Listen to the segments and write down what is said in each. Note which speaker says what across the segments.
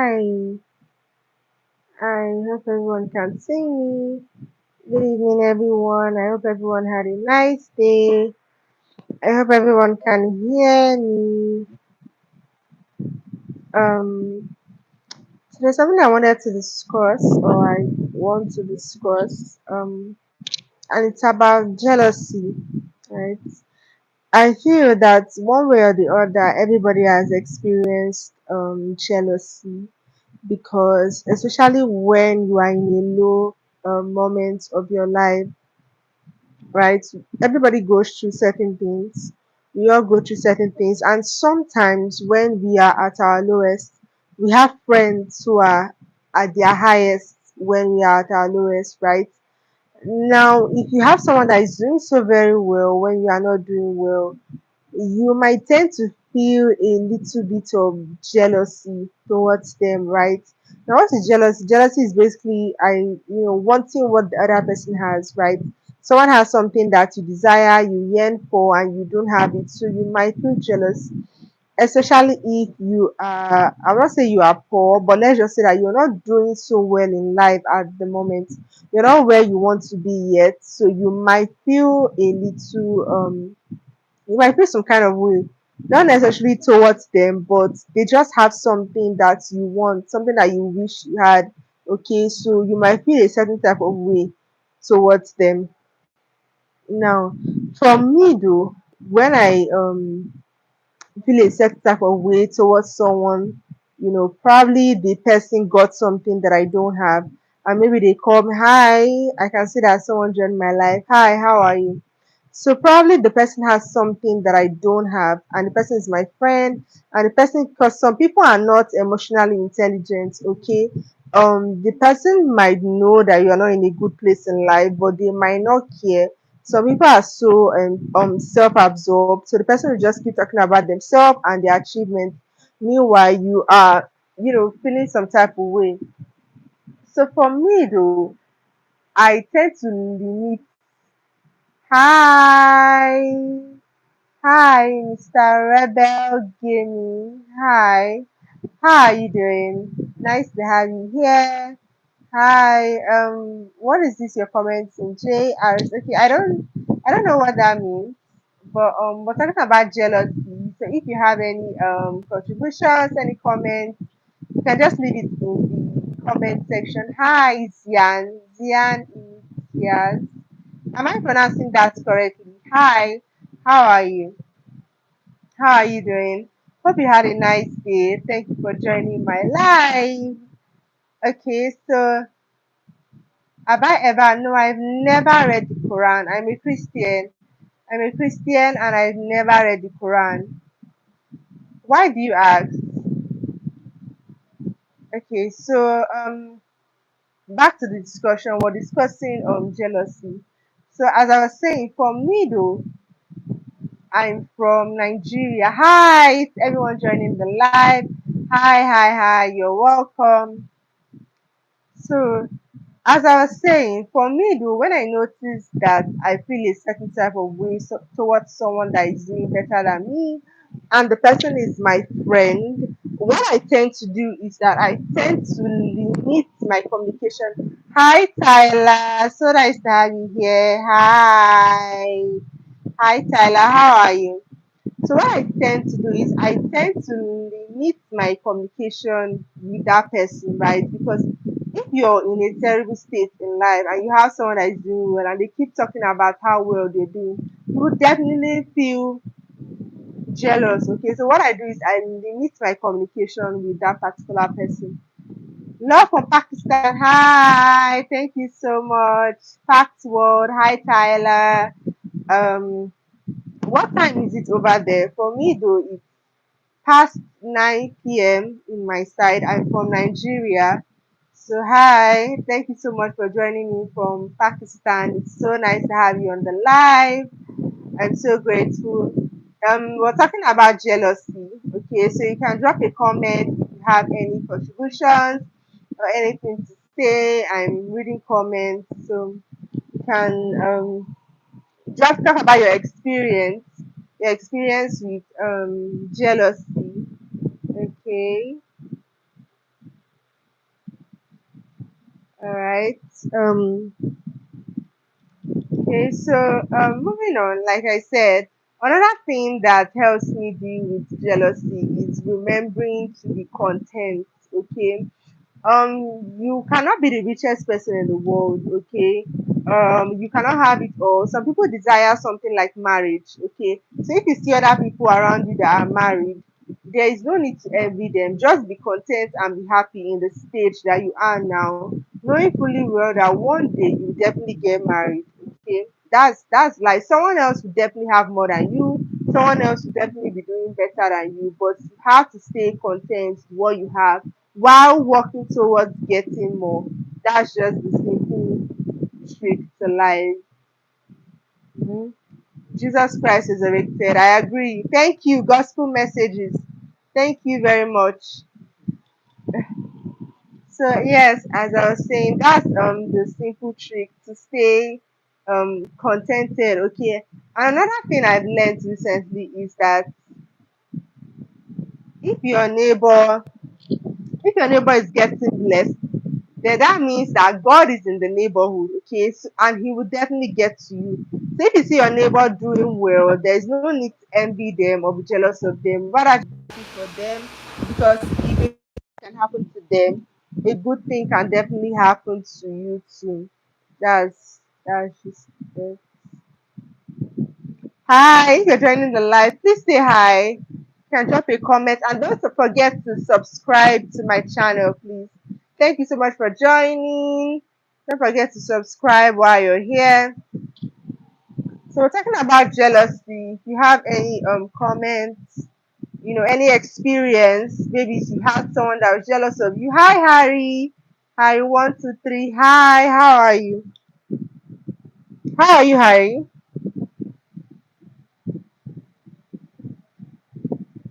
Speaker 1: Hi, I hope everyone can see me. Good evening, everyone. I hope everyone had a nice day. I hope everyone can hear me. Um, so there's something I wanted to discuss, or I want to discuss, and it's about jealousy, right? I feel that one way or the other, everybody has experienced jealousy because especially when you are in a low moment of your life, right? Everybody goes through certain things. We all go through certain things, and sometimes when we are at our lowest, we have friends who are at their highest when we are at our lowest, right? Now, if you have someone that is doing so very well when you are not doing well, you might tend to feel a little bit of jealousy towards them, right? Now, what is jealousy? Jealousy is basically wanting what the other person has, right? Someone has something that you desire, you yearn for, and you don't have it, so you might feel jealous. Especially if you are, I will not say you are poor, but let's just say that you're not doing so well in life at the moment. You're not where you want to be yet, so you might feel a little you might feel some kind of way, not necessarily towards them, but they just have something that you want, something that you wish you had. Okay, so you might feel a certain type of way towards them. Now, for me though, when I feel a certain type of way towards someone, probably the person got something that I don't have, and maybe they call me, hi, I can see that someone joined my life. Hi, how are you? So probably the person has something that I don't have, and the person is my friend, and the person, because some people are not emotionally intelligent, okay? The person might know that you are not in a good place in life, but they might not care. Some people are so self-absorbed, so the person will just keep talking about themselves and their achievements. Meanwhile, you are, feeling some type of way. So for me though, I tend to limit. Hi. Hi, Mr. Rebel Gaming. Hi. How are you doing? Nice to have you here. Hi. What is this you're commenting? JRs. Okay, I don't know what that means. But we're talking about jealousy. So if you have any contributions, any comments, you can just leave it in the comment section. Hi, Zian. Zian is yes. Am I pronouncing that correctly? Hi. How are you? How are you doing? Hope you had a nice day. Thank you for joining my live. Okay, so have I ever? No, I've never read the Quran. I'm a Christian. I'm a Christian and I've never read the Quran. Why do you ask? Okay, so back to the discussion. We're discussing jealousy. So as I was saying, for me though, I'm from Nigeria. Hi, it's everyone joining the live. Hi, hi, hi. You're welcome. So as I was saying, for me though, when I notice that I feel a certain type of way towards someone that is doing better than me, and the person is my friend, what I tend to do is that I tend to limit my communication. Hi, Tyler. So nice to have you here. Hi. Hi, Tyler. How are you? So what I tend to do is I tend to limit my communication with that person, right? Because if you're in a terrible state in life and you have someone that is doing well and they keep talking about how well they're doing, you will definitely feel jealous. Okay, so what I do is I limit my communication with that particular person. Love from Pakistan. Hi, thank you so much. Packed World. Hi, Tyler. Um, what time is it over there? For me, though, it's past 9 p.m. in my side. I'm from Nigeria. So, hi, thank you so much for joining me from Pakistan. It's so nice to have you on the live. I'm so grateful. We're talking about jealousy. Okay, so you can drop a comment if you have any contributions or anything to say. I'm reading comments, so you can just talk about your experience with jealousy. Okay. All right. Um, okay, so moving on, like I said, another thing that helps me deal with jealousy is remembering to be content. Okay, you cannot be the richest person in the world. Okay, you cannot have it all. Some people desire something like marriage. Okay, so if you see other people around you that are married, there is no need to envy them. Just be content and be happy in the stage that you are now, knowing fully well that one day you will definitely get married. Okay, that's like someone else will definitely have more than you. Someone else will definitely be doing better than you, but you have to stay content with what you have while working towards getting more. That's just the simple trick to life. Mhm. Jesus Christ is erected. I agree. Thank you. Gospel messages. Thank you very much. So yes, as I was saying, that's the simple trick to stay contented. Okay. Another thing I've learned recently is that if your neighbor if your neighbor is getting blessed, then that means that God is in the neighborhood, okay? So, and He will definitely get to you. So if you see your neighbor doing well, there's no need to envy them or be jealous of them. Rather, just happy for them, because if it can happen to them, a good thing can definitely happen to you too. That's just it. Hi, if you're joining the live, please say hi. You can drop a comment and don't forget to subscribe to my channel, please. Thank you so much for joining. Don't forget to subscribe while you're here. So we're talking about jealousy. If you have any comments, any experience, maybe if you had someone that was jealous of you. Hi Harry. Harry 123. Hi, how are you? How are you, Harry?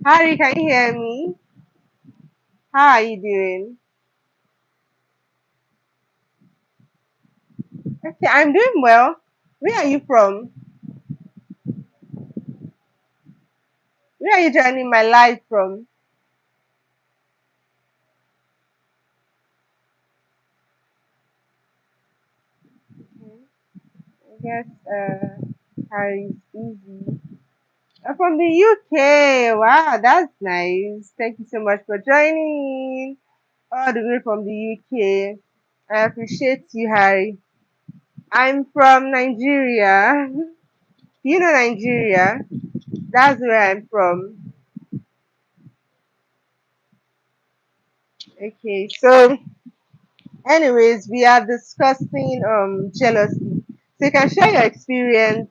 Speaker 1: Harry, can you hear me? How are you doing? Okay, I'm doing well. Where are you from? Where are you joining my live from? I guess Harry's busy. From the UK. Wow, that's nice. Thank you so much for joining all the way from the UK. I appreciate you, Harry. I'm from Nigeria. You know Nigeria? That's where I'm from. Okay, so anyways, we are discussing jealousy. So you can share your experience.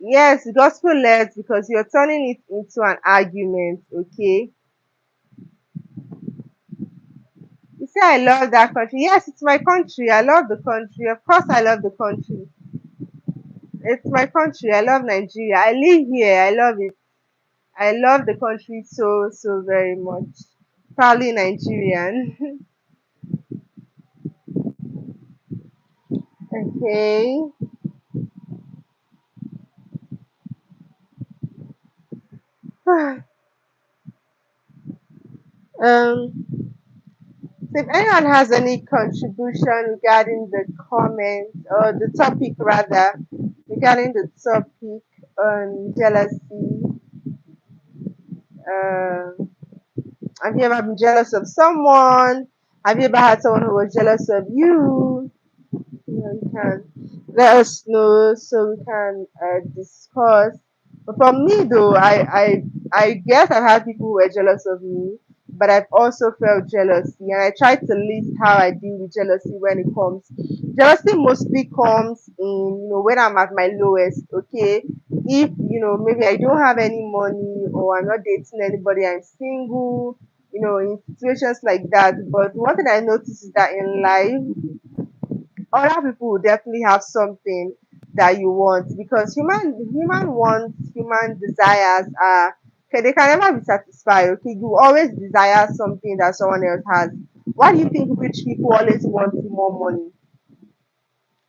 Speaker 1: Yes, gospel led, because you're turning it into an argument. Okay. You say I love that country. Yes, it's my country. I love the country. Of course, I love the country. It's my country. I love Nigeria. I live here. I love it. I love the country so so very much. Proudly Nigerian. Okay. um. So if anyone has any contribution regarding the comment or the topic rather, regarding the topic on jealousy, uh, have you ever been jealous of someone? Have you ever had someone who was jealous of you? You can let us know so we can discuss. But for me though, I guess I've had people who were jealous of me, but I've also felt jealousy, and I try to list how I deal with jealousy when it comes. Jealousy mostly comes in, when I'm at my lowest. Okay, if maybe I don't have any money or I'm not dating anybody, I'm single. In situations like that. But one thing I notice is that in life, other people will definitely have something that you want, because human wants, human desires are, okay, they can never be satisfied. Okay, you always desire something that someone else has. Why do you think rich people always want more money?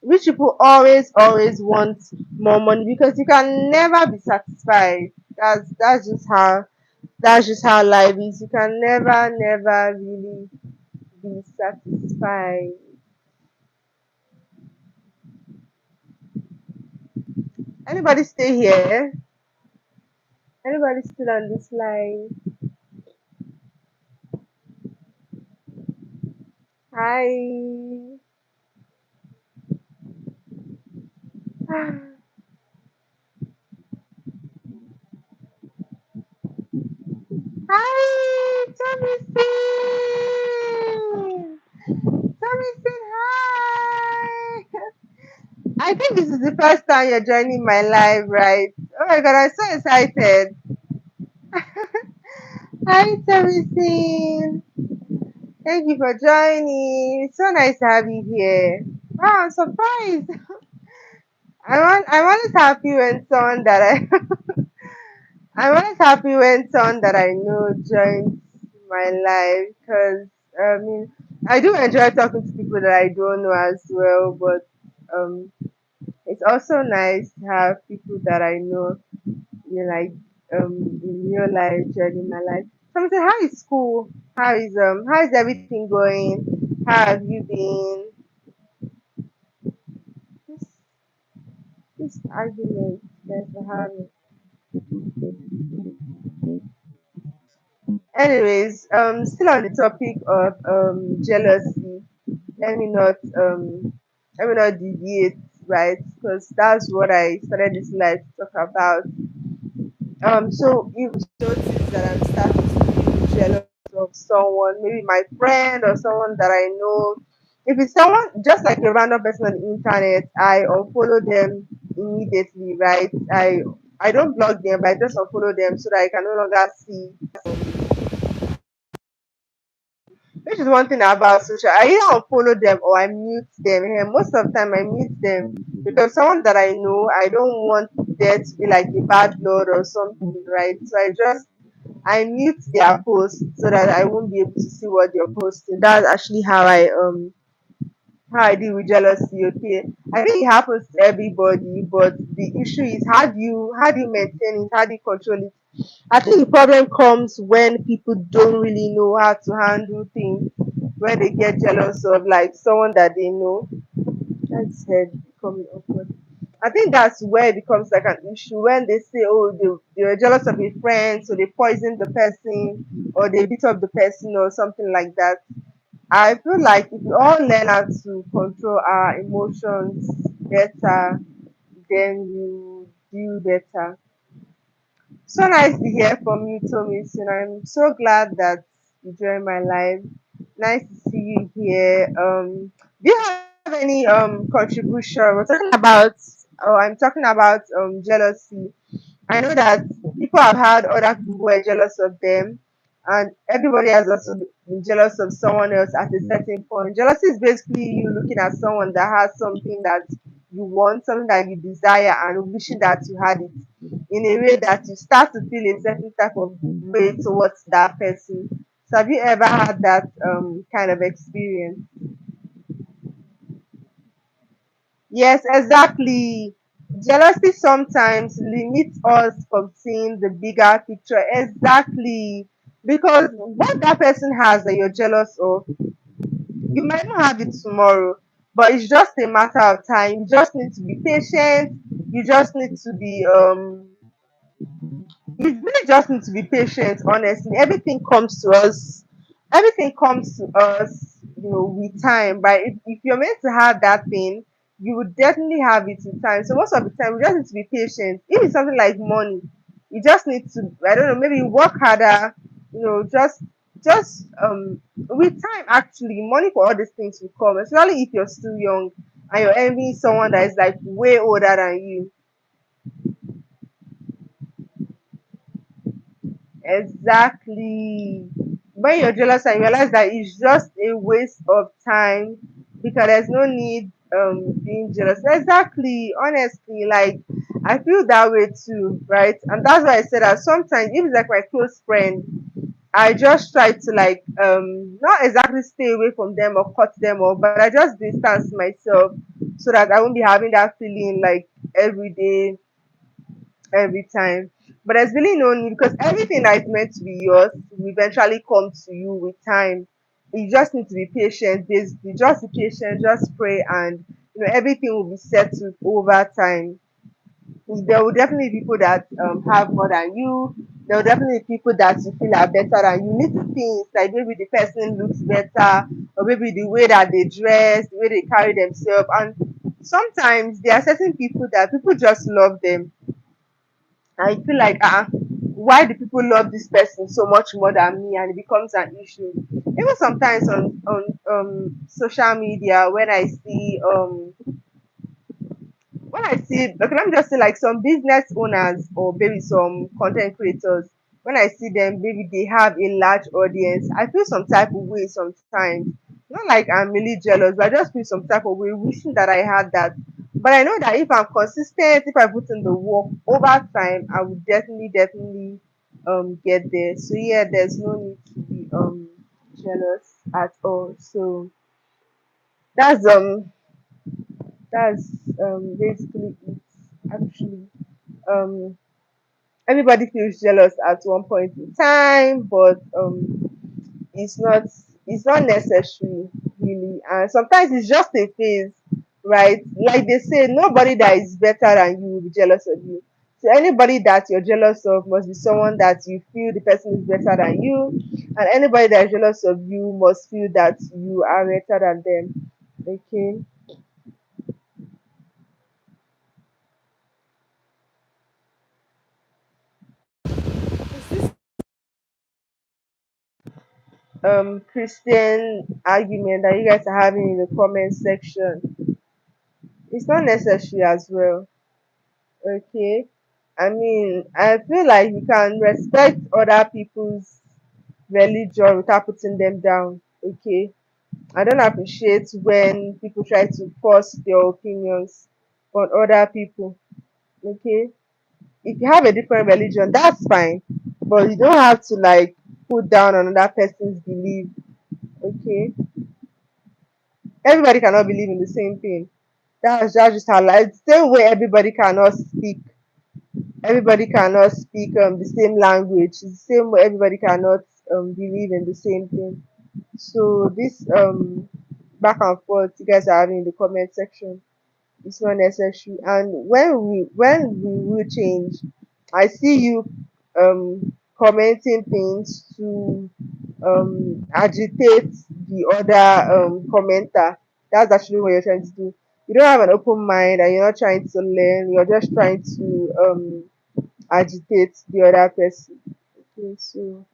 Speaker 1: Rich people always want more money, because you can never be satisfied. That's just how life is. You can never really be satisfied. Anybody stay here? Anybody still on this line? Hi. Hi, Thomason. Thomason, hi. I think this is the first time you're joining my live, right? Oh my god, I'm so excited. Hi, Thomason. Thank you for joining. It's so nice to have you here. Wow, I'm surprised. I'm always happy when someone that I'm always happy when someone that I know joins my life because I mean I do enjoy talking to people that I don't know as well, but um it's also nice to have people that I know, like in real life joining my life. Something, how is school? How is everything going? How have you been? This this argument that we're having. Anyways, still on the topic of jealousy. Let me not um let me not deviate, right? Because that's what I started this life to talk about. So you notice that I'm starting to feel jealous of someone, maybe my friend or someone that I know. If it's someone just like a random person on the internet, I unfollow them immediately, right? I don't block them, but I just unfollow them so that I can no longer see. Which is one thing about social. I either unfollow them or I mute them. And most of the time, I mute them because someone that I know, I don't want there to be like a bad blood or something, right? So I mute their posts so that I won't be able to see what they're posting. That's actually how I deal with jealousy. Okay, I think it happens to everybody, but the issue is how do you maintain it? How do you control it? I think the problem comes when people don't really know how to handle things when they get jealous of like someone that they know. That's head becoming awkward. I think that's where it becomes like an issue when they say, oh, they were jealous of a friend, so they poisoned the person or they beat up the person or something like that. I feel like if we all learn how to control our emotions better, then we do better. So nice to hear from you, Tommy. And I'm so glad that you joined my live. Nice to see you here. Do you have any contribution? We're talking about, oh, I'm talking about jealousy. I know that people have had other people who are jealous of them, and everybody has also been jealous of someone else at a certain point. Jealousy is basically you looking at someone that has something that you want, something that you desire, and wishing that you had it in a way that you start to feel a certain type of way towards that person. So, have you ever had that kind of experience? Yes, exactly. Jealousy sometimes limits us from seeing the bigger picture. Exactly. Because what that person has that you're jealous of, you might not have it tomorrow, but it's just a matter of time. You just need to be patient. You just need to be you really just need to be patient, honestly. Everything comes to us, with time. But if you're meant to have that thing, you would definitely have it with time. So most of the time we just need to be patient. If it's something like money, you just need to, I don't know, maybe work harder, just with time. Actually, money for all these things will come, especially if you're still young and you're envying someone that is like way older than you. Exactly. When you're jealous and you realize that it's just a waste of time because there's no need being jealous. Exactly. Honestly, like I feel that way too, right? And that's why I said that sometimes if it's like my close friend, I just try to like not exactly stay away from them or cut them off, but I just distance myself so that I won't be having that feeling like every day, every time. But there's really no need because everything that is meant to be yours will eventually come to you with time. you just need to be patient. Basically, just be patient, just pray, and everything will be settled over time. There will definitely be people that have more than you. There will definitely be people that you feel are better than you. Little things like maybe the person looks better, or maybe the way that they dress, the way they carry themselves. And sometimes there are certain people that people just love them. I feel like, why do people love this person so much more than me? And it becomes an issue. Even sometimes on social media, when I see, okay, let me just say, like, some business owners or maybe some content creators, when I see them, maybe they have a large audience, I feel some type of way sometimes. Not like I'm really jealous, but I just feel some type of way, wishing that I had that. But I know that if I'm consistent, if I put in the work over time, I would definitely get there. So yeah, there's no need to be jealous at all. So that's um that's basically it, actually. um Everybody feels jealous at one point in time, but it's not it's not necessary, really. And sometimes it's just a phase, right? Like they say, nobody that is better than you will be jealous of you. So anybody that you're jealous of must be someone that you feel the person is better than you, and anybody that is jealous of you must feel that you are better than them. Okay. Christian argument that you guys are having in the comment section, it's not necessary as well. Okay. I mean, I feel like you can respect other people's religion without putting them down. Okay. I don't appreciate when people try to force their opinions on other people. Okay. If you have a different religion, that's fine. But you don't have to, like, put down another person's belief. Okay. Everybody cannot believe in the same thing. That's just how life. Same way everybody cannot speak the same language. It's the same way everybody cannot believe in the same thing. So this back and forth you guys are having in the comment section, it's not necessary. And when we will change, I see you commenting things to agitate the other commenter. That's actually what you're trying to do. You don't have an open mind and you're not trying to learn, you're just trying to agitate the other person. Okay, so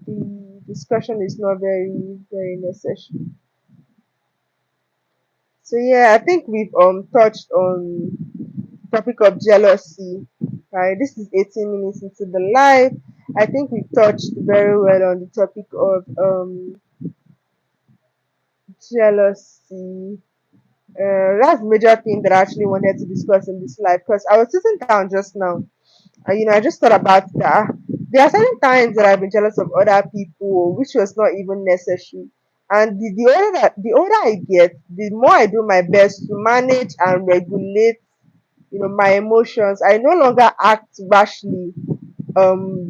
Speaker 1: the discussion is not very necessary. So yeah, I think we've touched on topic of jealousy. Right, this is 18 minutes into the live. I think we touched very well on the topic of jealousy. That's the major thing that I actually wanted to discuss in this live, because I was sitting down just now. I just thought about that. There are certain times that I've been jealous of other people, which was not even necessary. And the older I get, the more I do my best to manage and regulate, my emotions. I no longer act rashly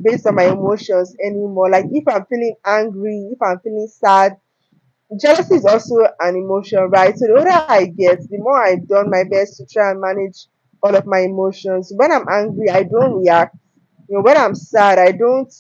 Speaker 1: based on my emotions anymore. Like, if I'm feeling angry, if I'm feeling sad, jealousy is also an emotion, right? So the older I get, the more I done my best to try and manage all of my emotions. When I'm angry, I don't react. When I'm sad, I don't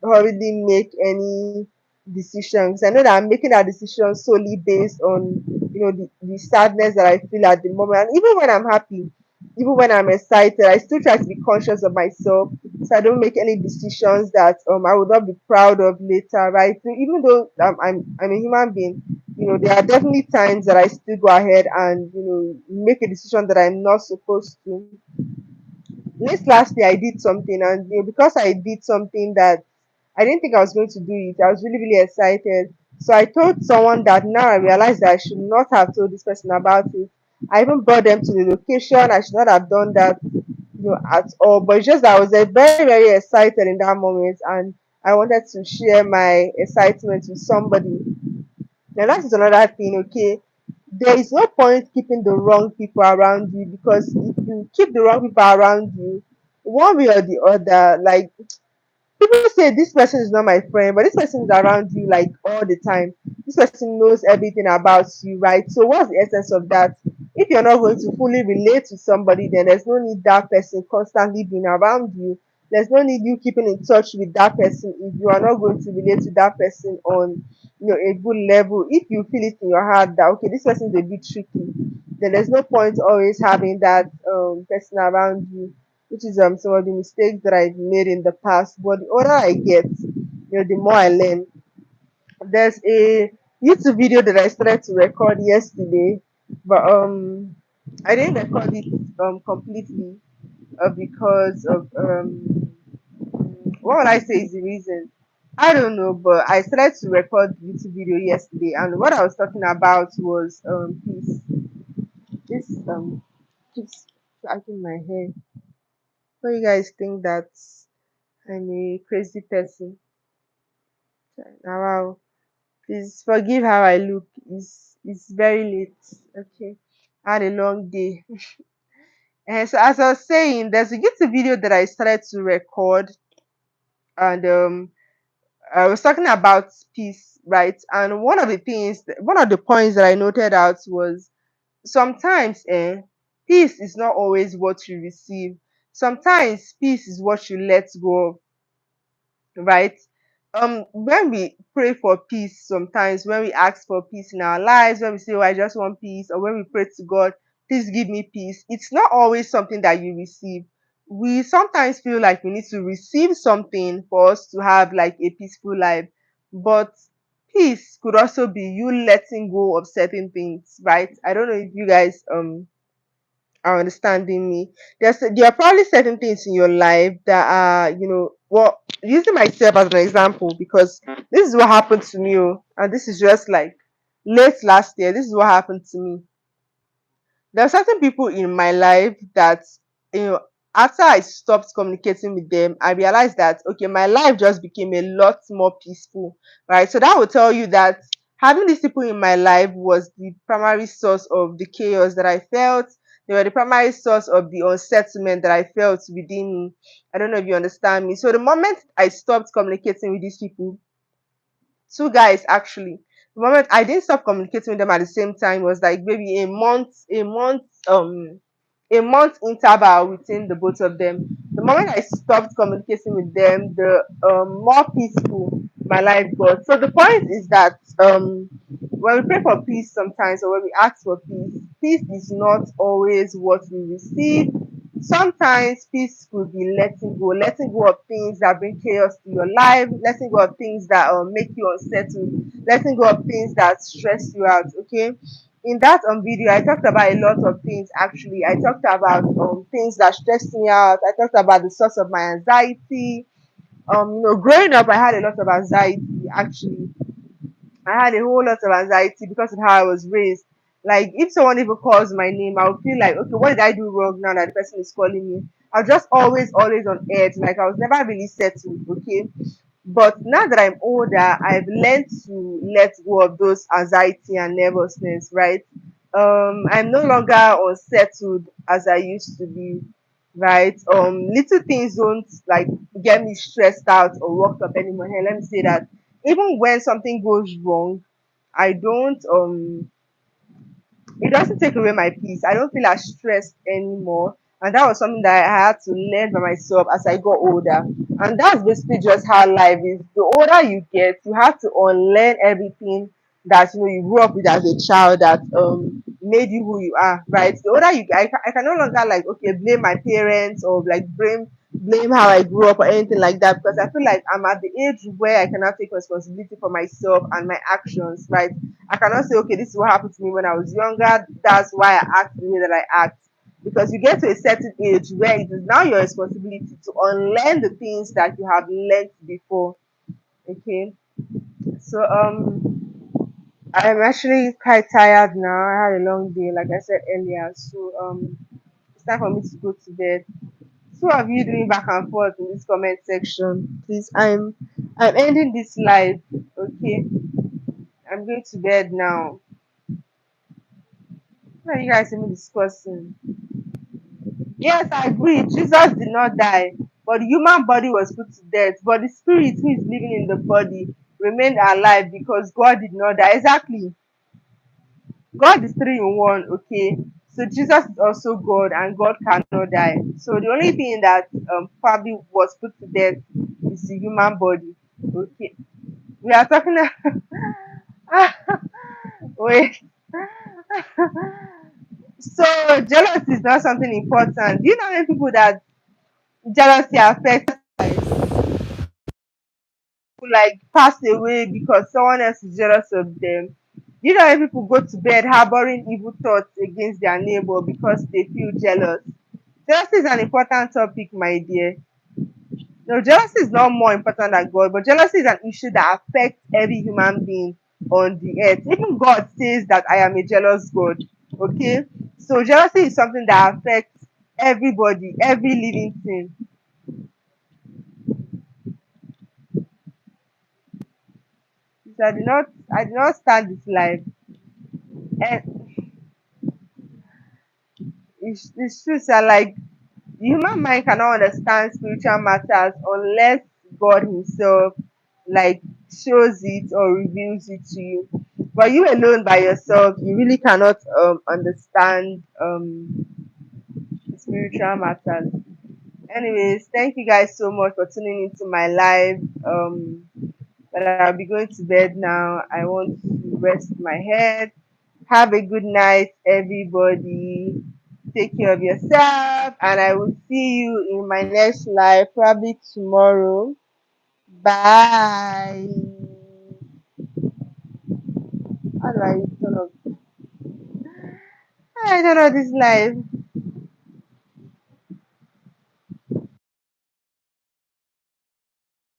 Speaker 1: hurriedly make any decisions. I know that I'm making that decision solely based on the sadness that I feel at the moment. And even when I'm happy, even when I'm excited, I still try to be conscious of myself, so I don't make any decisions that I would not be proud of later, right? So even though I'm a human being, there are definitely times that I still go ahead and make a decision that I'm not supposed to. Lastly, I did something, and because I did something that I didn't think I was going to do it, I was really excited. So I told someone that now I realized that I should not have told this person about it. I even brought them to the location. I should not have done that, at all. But it's just that I was very excited in that moment, and I wanted to share my excitement with somebody. Now that is another thing, okay? There is no point keeping the wrong people around you, because if you keep the wrong people around you, one way or the other, like, People say this person is not my friend, but this person is around you like all the time. This person knows everything about you, right? So what's the essence of that? If you're not going to fully relate to somebody, then there's no need that person constantly being around you. There's no need you keeping in touch with that person if you are not going to relate to that person on, a good level. If you feel it in your heart that okay, this person is a bit tricky, then there's no point always having that person around you, which is some of the mistakes that I've made in the past. But the older I get, the more I learn. There's a YouTube video that I started to record yesterday, but I didn't record it completely because of what would I say is the reason? I don't know, but I started to record the YouTube video yesterday, and what I was talking about was peace. This keeps dragging my hair. So you guys think that I'm a crazy person? Now, wow. Please forgive how I look. It's very late. Okay. I had a long day. And so as I was saying, there's a YouTube video that I started to record, and I was talking about peace, right? And one of the points that I noted out was sometimes peace is not always what you receive. Sometimes peace is what you let go of, right? When we pray for peace, sometimes when we ask for peace in our lives, when we say, oh, I just want peace, or when we pray to God, please give me peace, it's not always something that you receive. We sometimes feel like we need to receive something for us to have like a peaceful life, but peace could also be you letting go of certain things, right? I don't know if you guys are understanding me. There are probably certain things in your life that are, well, using myself as an example, because this is what happened to me, and this is just like late last year. This is what happened to me. There are certain people in my life that, you know, after I stopped communicating with them, I realized that okay, my life just became a lot more peaceful, right? So that will tell you that having these people in my life was the primary source of the chaos that I felt. They were the primary source of the unsettlement that I felt within me. I don't know if you understand me. So the moment I stopped communicating with these people, two guys actually. The moment I didn't stop communicating with them at the same time was like maybe a month interval within the both of them. The moment I stopped communicating with them, the more peaceful my life got. So the point is that when we pray for peace sometimes, or when we ask for peace, peace is not always what we receive. Sometimes peace could be letting go of things that bring chaos to your life, letting go of things that make you unsettled, letting go of things that stress you out. Okay, in that video, I talked about a lot of things. Actually, I talked about things that stressed me out. I talked about the source of my anxiety. Growing up, I had a lot of anxiety. Actually, I had a whole lot of anxiety because of how I was raised. Like if someone even calls my name, I would feel like, okay, what did I do wrong now that the person is calling me? I was just always on edge. Like I was never really settled. Okay. But now that I'm older, I've learned to let go of those anxiety and nervousness, right? I'm no longer unsettled as I used to be, right? Little things don't like get me stressed out or worked up anymore. Hey, let me say that even when something goes wrong, I don't it doesn't take away my peace. I don't feel as stressed anymore. And that was something that I had to learn by myself as I got older. And that's basically just how life is. The older you get, you have to unlearn everything that you grew up with as a child that made you who you are, right? The older I can no longer like okay blame my parents or like blame how I grew up or anything like that because I feel like I'm at the age where I cannot take responsibility for myself and my actions, right? I cannot say, okay, this is what happened to me when I was younger. That's why I act the way that I act. Because you get to a certain age where it is now your responsibility to unlearn the things that you have learned before. Okay. So I'm actually quite tired now. I had a long day, like I said earlier. So it's time for me to go to bed. Two of you doing back and forth in this comment section. Please, I'm ending this live. Okay. I'm going to bed now. What are you guys even discussing? Yes, I agree. Jesus did not die. but the human body was put to death, but the spirit who is living in the body remained alive because God did not die. Exactly. God is three in one, okay? So Jesus is also God and God cannot die. So the only thing that probably was put to death is the human body. Okay. We are talking wait. So jealousy is not something important. Do you know how many people that jealousy affects, who like pass away because someone else is jealous of them? Do you know how many people go to bed harboring evil thoughts against their neighbor because they feel jealous? Jealousy is an important topic, my dear. No, jealousy is not more important than God, but jealousy is an issue that affects every human being on the earth. Even God says that I am a jealous God. Okay? So jealousy is something that affects everybody, every living thing. So I did not start this life. And it's true, sir, like the human mind cannot understand spiritual matters unless God Himself like shows it or reveals it to you. But you alone by yourself, you really cannot understand spiritual matters. Anyways, thank you guys so much for tuning into my live. But I'll be going to bed now. I want to rest my head. Have a good night, everybody. Take care of yourself, and I will see you in my next live, probably tomorrow. Bye. How do I turn off? I don't know this live.